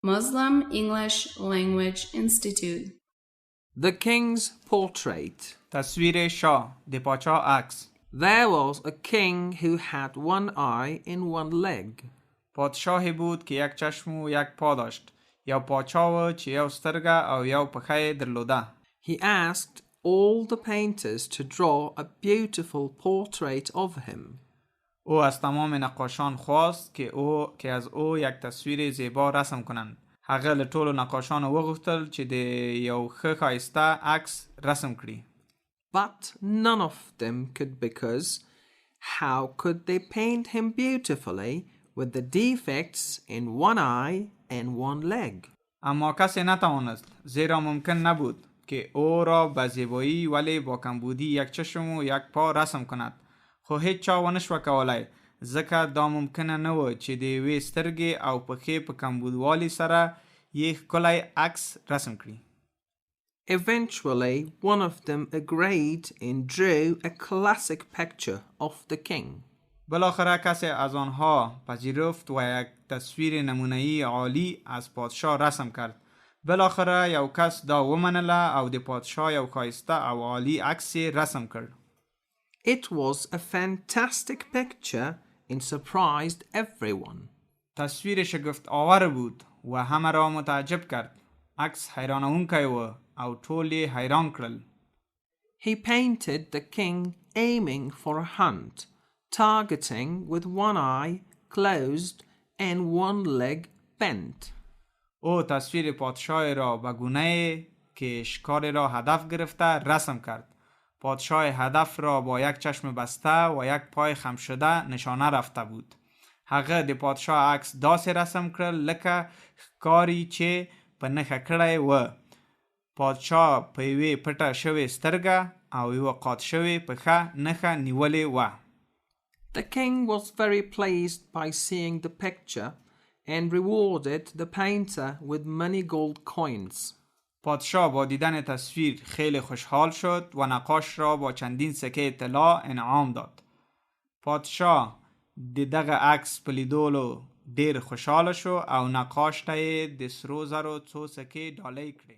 Muslim English Language Institute. The king's portrait. تصویر شاه، د پاچا عکس. There was a king who had one eye in one leg. پادشاهی بود که یک چشم و یک پا داشت. یو پاچا و چې یو سترګه او یو پښه درلوده. He asked all the painters to draw a beautiful portrait of him. او از تمام نقاشان خواست که از او یک تصویر زیبا رسم کنند. هغه له ټولو نقاشانو وغوښتل چې د یو ښه ښایسته عکس رسم کړي. But none of them could, because how could they paint him beautifully with the defects in one eye and one leg? اما کسی نتوانست، زیرا ممکن نبود که او را به زیبایی ولی با کمبودی یک چشم و یک پا رسم کند. خو هیچ چا ونشوه کولای، ځکه دا ممکنه نه و چې د یوې سترګې او پښې په کمبودوالي سره یې ښکلی عکس رسم کړي. Eventually, one of them agreed and drew a classic picture of the king. بالاخره کسی از آنها پذیرفت و یک تصویر نمونه‌ای عالی از پادشاه رسم کرد. بالاخره یو کس دا ومنله او د پادشاه یو ښایسته او عالی عکس رسم کرد. It was a fantastic picture and surprised everyone. تصویر شگفت آور بود و همه را متعجب کرد. عکس حیرانونکی و او ټول یې حیران کړل. He painted the king aiming for a hunt, targeting with one eye closed and one leg bent. او تصویر پادشاه را به گونه‌ای که شکار را هدف گرفته رسم کرد. پادشاه هدف را با یک چشم بسته و یک پای خم شده نشانه رفته بود. هغه د پادشاه عکس داسې رسم کړل لکه ښکاري چې په نښه کړی و. پادشاه په یوې پټه شوې سترګه او یوه قات شوې پښه نښه نیولې وه. The king was very pleased by seeing the picture and rewarded the painter with many gold coins. پادشاه با دیدن تصویر خیلی خوشحال شد و نقاش را با چندین سکه طلا انعام داد. پادشاه د دغه عکس په لیدلو ډیر خوشحاله شو او نقاش ته یې د سرو زرو څو سکې ډالۍ کړې.